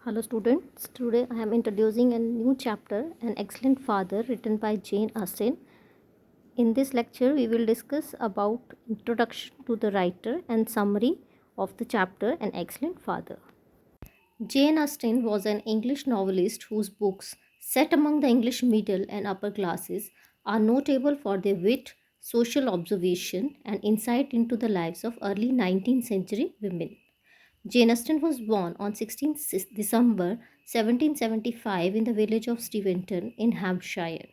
Hello students, today I am introducing a new chapter, An Excellent Father, written by Jane Austen. In this lecture we will discuss about introduction to the writer and summary of the chapter An Excellent Father. Jane Austen was an English novelist whose books, set among the English middle and upper classes, are notable for their wit, social observation, and insight into the lives of early 19th century women. Jane Austen was born on 16th December 1775 in the village of Steventon in Hampshire.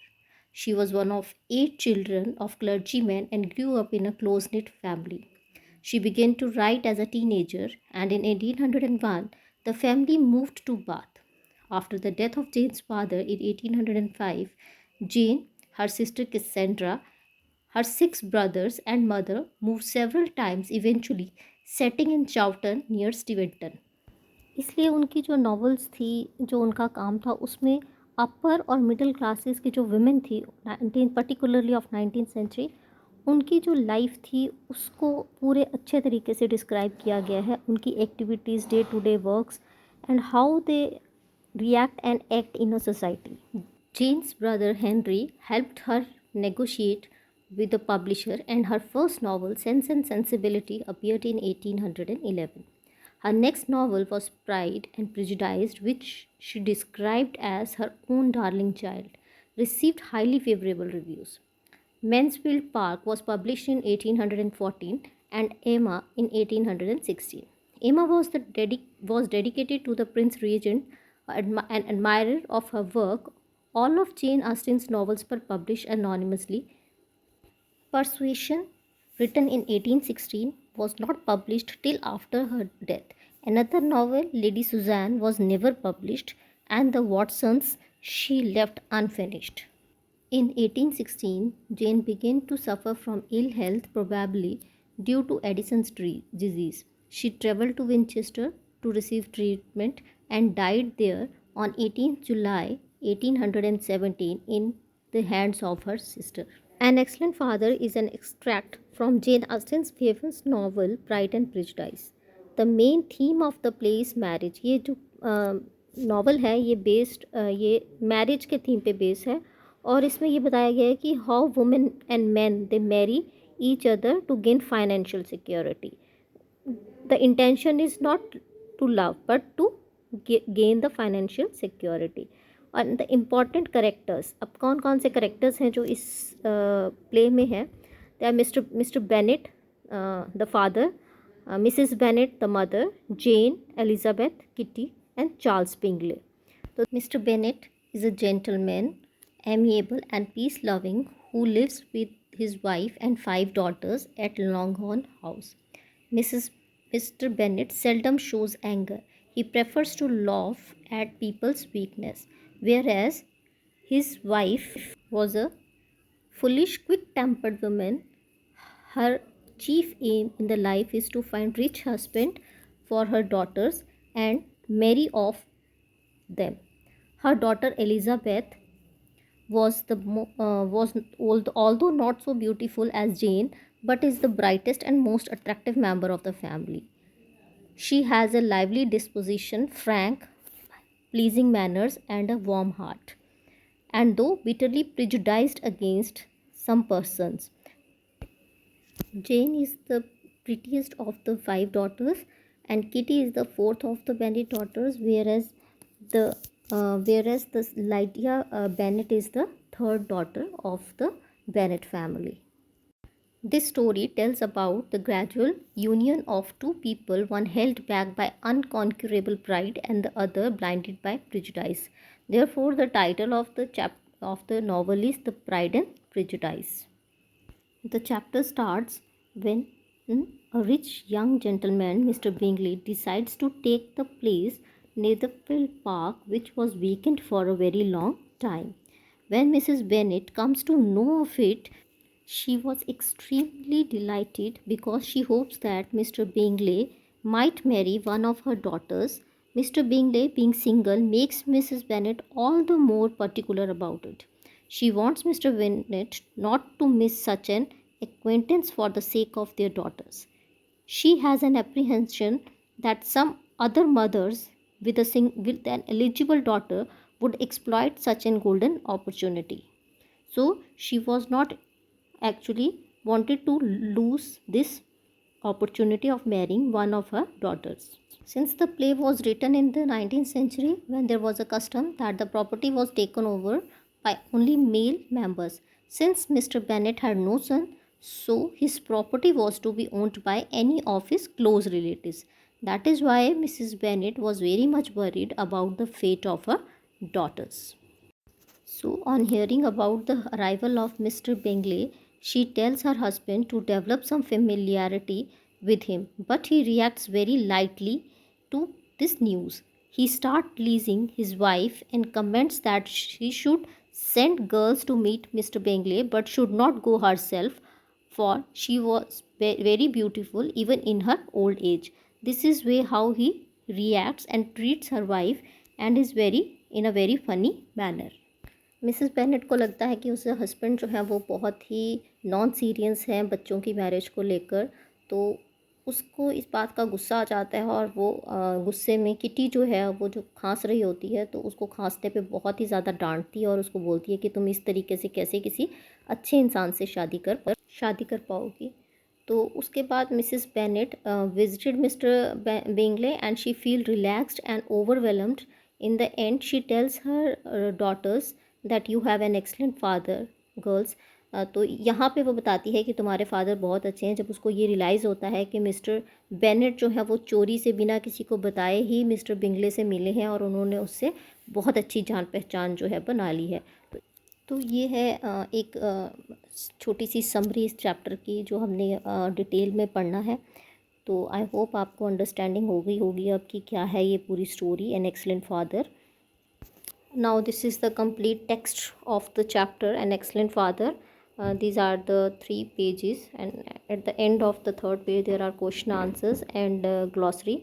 She was one of 8 children of clergymen and grew up in a close knit family. She began to write as a teenager, and in 1801 the family moved to Bath. After the death of Jane's father in 1805, Jane, her sister Cassandra, her 6 brothers, and mother moved several times, eventually setting in Chawton near Steventon. इसलिए उनकी जो novels थी, जो उनका काम था, उसमें अपर और मिडिल क्लासेस की जो वुमेन थी 19 पर्टिकुलरली ऑफ 19th सेंचुरी, उनकी जो लाइफ थी उसको पूरे अच्छे तरीके से डिस्क्राइब किया गया है। उनकी activities, day to day works and how they react and act in a society. Jane's brother Henry helped her negotiate with the publisher, and her first novel, Sense and Sensibility, appeared in 1811. Her next novel was Pride and Prejudice, which she described as her own darling child, received highly favorable reviews. Mansfield Park was published in 1814 and Emma in 1816. Emma was dedicated to the Prince Regent, an admirer of her work. All of Jane Austen's novels were published anonymously. Persuasion, written in 1816, was not published till after her death. Another novel, Lady Susan, was never published, and the Watsons she left unfinished. In 1816, Jane began to suffer from ill health, probably due to Addison's disease. She traveled to Winchester to receive treatment and died there on 18th July 1817 in the hands of her sister. An Excellent Father is an extract from Jane Austen's famous novel Pride and Prejudice. The main theme of the play is marriage. ये जो novel है ये marriage के theme पे base है, और इसमें ये बताया गया है कि how women and man they marry each other to gain financial security. The intention is not to love but to gain the financial security. और द इम्पॉर्टेंट करेक्टर्स, अब कौन कौन से करेक्टर्स हैं जो इस प्ले में हैं? They are mister Bennet the father, missus Bennet the mother, Jane, Elizabeth, Kitty and Charles Bingley. तो mister Bennet is a gentleman, amiable and peace-loving, who lives with his wife and 5 daughters at Longhorn House. Mr. Bennet seldom shows anger. He prefers to laugh at people's weakness, whereas his wife was a foolish, quick-tempered woman. Her chief aim in the life is to find rich husband for her daughters and marry off them. Her daughter Elizabeth although not so beautiful as Jane, but is the brightest and most attractive member of the family. She has a lively disposition, frank, pleasing manners, and a warm heart. And though bitterly prejudiced against some persons, Jane is the prettiest of the 5 daughters, and Kitty is the fourth of the Bennet daughters, the Lydia Bennet is the third daughter of the Bennet family. This story tells about the gradual union of two people, one held back by unconquerable pride and the other blinded by prejudice. Therefore, the title of the novel is The Pride and Prejudice. The chapter starts when a rich young gentleman, Mr. Bingley, decides to take the place Netherfield Park, which was vacant for a very long time. When Mrs. Bennet comes to know of it, she was extremely delighted because she hopes that Mr. Bingley might marry one of her daughters. Mr. Bingley, being single, makes Mrs. Bennet all the more particular about it. She wants Mr. Bennet not to miss such an acquaintance for the sake of their daughters. She has an apprehension that some other mothers with an eligible daughter would exploit such an golden opportunity. So she was not actually wanted to lose this opportunity of marrying one of her daughters. Since the play was written in the 19th century, when there was a custom that the property was taken over by only male members, since Mr. Bennet had no son, so his property was to be owned by any of his close relatives. That is why Mrs. Bennet was very much worried about the fate of her daughters. So, on hearing about the arrival of Mr. Bingley, she tells her husband to develop some familiarity with him, but he reacts very lightly to this news. He starts teasing his wife and comments that she should send girls to meet Mr. Bingley but should not go herself, for she was very beautiful even in her old age. This is way how he reacts and treats her wife, and is very in a very funny manner. Mrs Bennett को लगता है कि उसका husband जो है वो बहुत ही non serious हैं बच्चों की मैरिज को लेकर, तो उसको इस बात का गुस्सा आ जाता है और वो गुस्से में किटी जो है वो जो खांस रही होती है तो उसको खांसने पे बहुत ही ज़्यादा डांटती है और उसको बोलती है कि तुम इस तरीके से कैसे किसी अच्छे इंसान से शादी कर पाओगी। तो उसके बाद Mrs Bennett visited mister Bingley and she feel relaxed and overwhelmed. In the end, she tells her daughters that you have an excellent father, girls. तो यहाँ पे वो बताती है कि तुम्हारे फादर बहुत अच्छे हैं। जब उसको ये रियलाइज़ होता है कि मिस्टर बेनेट जो है वो चोरी से बिना किसी को बताए ही मिस्टर बिंगले से मिले हैं और उन्होंने उससे बहुत अच्छी जान पहचान जो है बना ली है। तो ये है एक छोटी सी समरी इस चैप्टर की जो हमने डिटेल में पढ़ना है। तो आई होप आपको अंडरस्टैंडिंग हो गई होगी अब कि क्या है ये पूरी story an excellent father. Now this is the complete text of the chapter an excellent father. These are the 3 pages, and at the end of the 3rd page there are question answers and glossary.